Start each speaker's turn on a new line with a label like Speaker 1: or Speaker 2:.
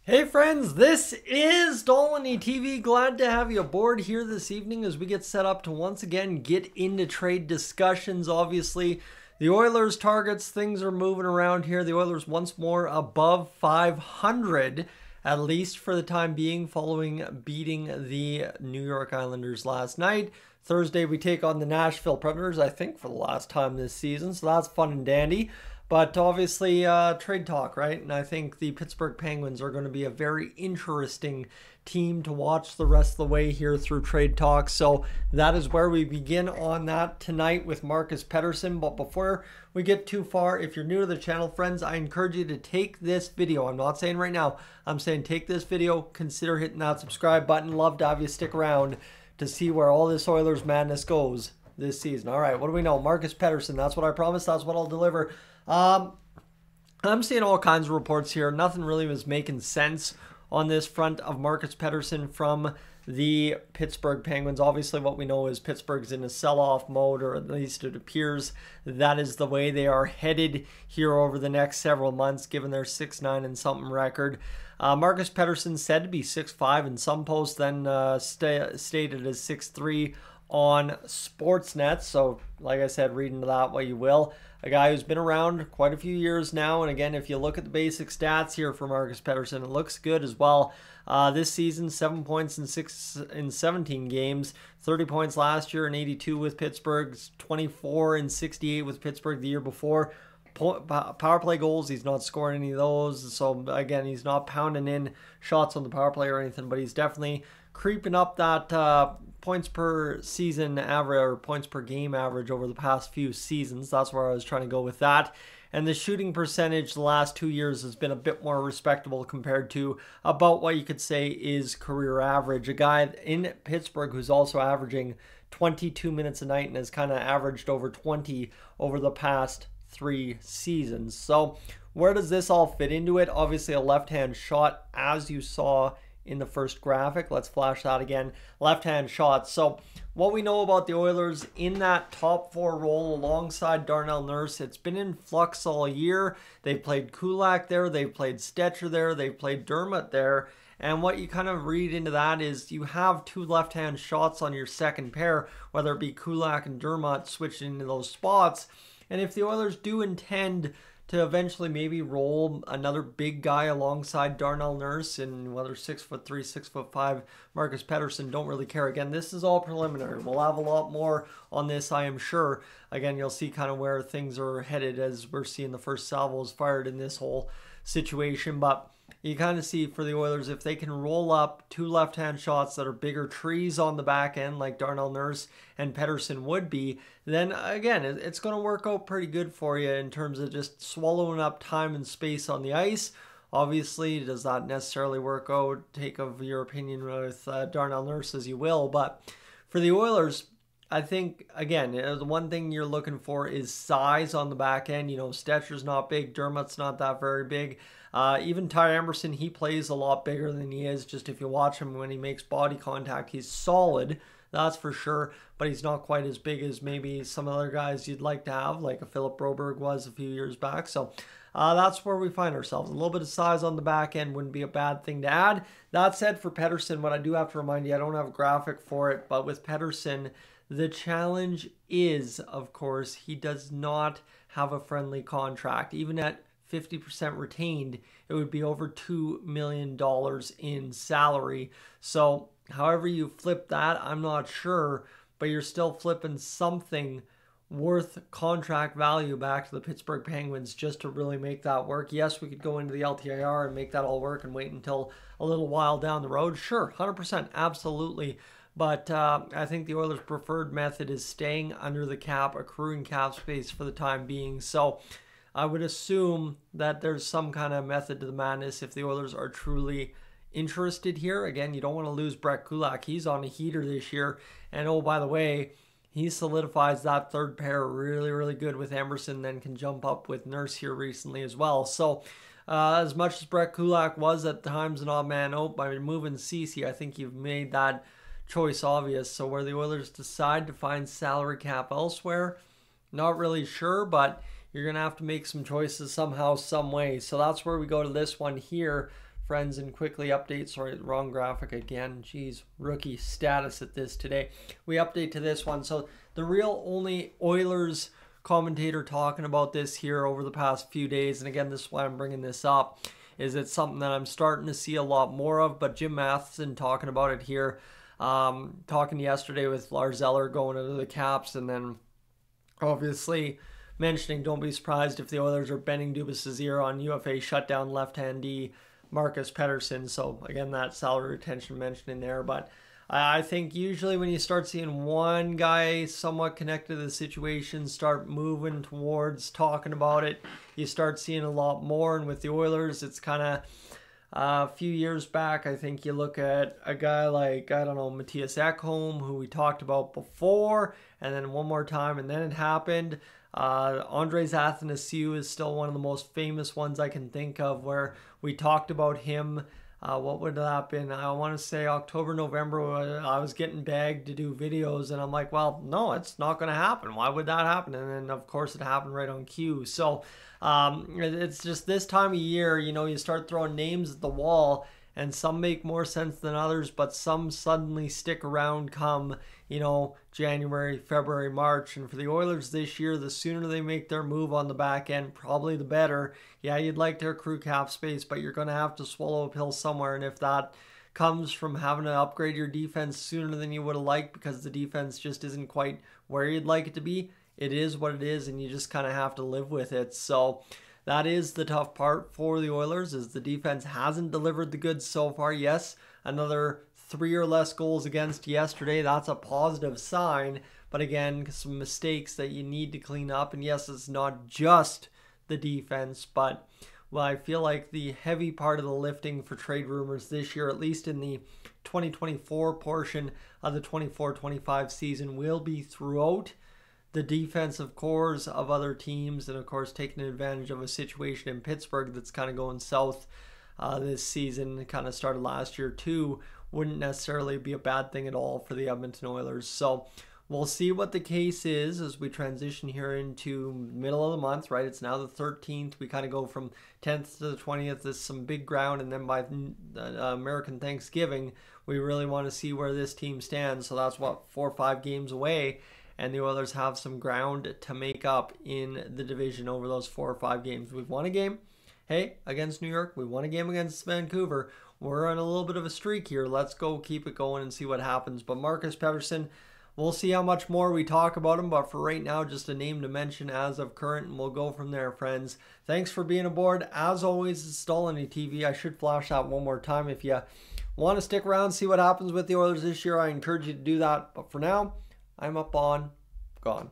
Speaker 1: Hey friends, this is Dolynny TV. Glad to have you aboard here this evening as we get set up to once again get into trade discussions. Obviously, the Oilers targets, things are moving around here. The Oilers once more above 500, at least for the time being, following beating the New York Islanders last night. Thursday, we take on the Nashville Predators, I think for the last time this season, so that's fun and dandy. But obviously, trade talk, right? And I think the Pittsburgh Penguins are going to be a very interesting team to watch the rest of the way here through trade talk. So that is where we begin on that tonight with Marcus Pettersson. But before we get too far, if you're new to the channel, friends, I encourage you to take this video. I'm not saying right now. I'm saying take this video, consider hitting that subscribe button. Love to have you stick around to see where all this Oilers madness goes this season. All right, what do we know? Marcus Pettersson, that's what I promised. That's what I'll deliver. I'm seeing all kinds of reports here. Nothing really was making sense on this front of Marcus Pettersson from the Pittsburgh Penguins. Obviously, what we know is Pittsburgh's in a sell-off mode, or at least it appears that is the way they are headed here over the next several months, given their 6-9 and something record. Marcus Pettersson said to be 6'5", in some posts, then stated as 6'3" on Sportsnet. So, like I said, read into that what you will. A guy who's been around quite a few years now, and again, if you look at the basic stats here for Marcus Pettersson, it looks good as well. This season, 7 points in 17 games, 30 points last year and 82 with Pittsburgh, 24 and 68 with Pittsburgh the year before. Power play goals, he's not scoring any of those. So again, he's not pounding in shots on the power play or anything, but he's definitely creeping up that points per season average, or points per game average over the past few seasons. That's where I was trying to go with that. And the shooting percentage the last 2 years has been a bit more respectable compared to about what you could say is career average. A guy in Pittsburgh who's also averaging 22 minutes a night and has kind of averaged over 20 over the past 3 seasons. So where does this all fit into it? Obviously a left-hand shot, as you saw in the first graphic. Let's flash that again. Left-hand shot. So what we know about the Oilers in that top 4 role alongside Darnell Nurse, it's been in flux all year. They've played Kulak there. They've played Stetcher there. They've played Dermott there. And what you kind of read into that is you have 2 left-hand shots on your second pair, whether it be Kulak and Dermott switching into those spots. And if the Oilers do intend to eventually maybe roll another big guy alongside Darnell Nurse, and whether 6'3", 6'5", Marcus Pettersson, don't really care. Again, this is all preliminary. We'll have a lot more on this, I am sure. Again, you'll see kind of where things are headed as we're seeing the first salvos fired in this whole situation. But you kind of see for the Oilers, if they can roll up 2 left-hand shots that are bigger trees on the back end like Darnell Nurse and Pettersson would be, then again, it's going to work out pretty good for you in terms of just swallowing up time and space on the ice. Obviously, does that necessarily work out? Take of your opinion with Darnell Nurse as you will. But for the Oilers, I think, again, the one thing you're looking for is size on the back end. You know, Stetcher's not big. Dermott's not that very big. Even Ty Emerson, he plays a lot bigger than he is. Just if you watch him when he makes body contact, he's solid. That's for sure. But he's not quite as big as maybe some other guys you'd like to have, like a Philip Broberg was a few years back. So that's where we find ourselves. A little bit of size on the back end wouldn't be a bad thing to add. That said, for Pettersson, what I do have to remind you, I don't have a graphic for it, but with Pettersson, the challenge is, of course, he does not have a friendly contract. Even at 50% retained, it would be over $2 million in salary. So however you flip that, I'm not sure, but you're still flipping something worth contract value back to the Pittsburgh Penguins just to really make that work. Yes, we could go into the LTIR and make that all work and wait until a little while down the road. Sure, 100%, absolutely. But I think the Oilers' preferred method is staying under the cap, accruing cap space for the time being. So I would assume that there's some kind of method to the madness if the Oilers are truly interested here. Again, you don't want to lose Brett Kulak. He's on a heater this year. And oh, by the way, he solidifies that third pair really, really good with Emerson, then can jump up with Nurse here recently as well. So as much as Brett Kulak was at times an odd man out, by moving Cece, I think you've made that choice obvious. So where the Oilers decide to find salary cap elsewhere, not really sure, but you're going to have to make some choices somehow, some way. So that's where we go to this one here friends, and quickly update. Sorry, wrong graphic again. Geez, rookie status at this today. We update to this one. So the real only Oilers commentator talking about this here over the past few days, and again, this is why I'm bringing this up, is it's something that I'm starting to see a lot more of, but Jim Matheson talking about it here, talking yesterday with Lars Eller going into the Caps, and then obviously mentioning don't be surprised if the Oilers are bending Dubas' ear on UFA shutdown left-hand D Marcus Pettersson. So again, that salary retention mentioned in there, but I think usually when you start seeing one guy somewhat connected to the situation start moving towards talking about it, you start seeing a lot more. And with the Oilers, it's kind of a few years back, I think you look at a guy like, I don't know, Matthias Ekholm, who we talked about before, and then one more time, and then it happened. Andres Athanasiou is still one of the most famous ones I can think of, where we talked about him. What would that have been? I want to say October, November. I was getting begged to do videos, and I'm like, well, no, it's not going to happen. Why would that happen? And then, of course, it happened right on cue. So it's just this time of year, you know, you start throwing names at the wall, and some make more sense than others, but some suddenly stick around come, you know, January, February, March. And for the Oilers this year, the sooner they make their move on the back end, probably the better. Yeah, you'd like to accrue cap space, but you're going to have to swallow a pill somewhere. And if that comes from having to upgrade your defense sooner than you would have liked because the defense just isn't quite where you'd like it to be, it is what it is, and you just kind of have to live with it. So that is the tough part for the Oilers, is the defense hasn't delivered the goods so far. Yes, another 3 or less goals against yesterday. That's a positive sign. But again, some mistakes that you need to clean up. And yes, it's not just the defense, but well, I feel like the heavy part of the lifting for trade rumors this year, at least in the 2024 portion of the 24-25 season, will be throughout the defensive cores of other teams, and of course taking advantage of a situation in Pittsburgh that's kind of going south this season. It kind of started last year too. Wouldn't necessarily be a bad thing at all for the Edmonton Oilers. So we'll see what the case is as we transition here into middle of the month, right? It's now the 13th. We kind of go from 10th to the 20th. There's some big ground, and then by American Thanksgiving, we really want to see where this team stands. So that's what, 4 or 5 games away. And the Oilers have some ground to make up in the division over those 4 or 5 games. We've won a game, hey, against New York. We won a game against Vancouver. We're on a little bit of a streak here. Let's go keep it going and see what happens. But Marcus Pettersson, we'll see how much more we talk about him. But for right now, just a name to mention as of current, and we'll go from there, friends. Thanks for being aboard. As always, it's Dolynny TV. I should flash that one more time. If you want to stick around, see what happens with the Oilers this year, I encourage you to do that. But for now, I'm up on, gone.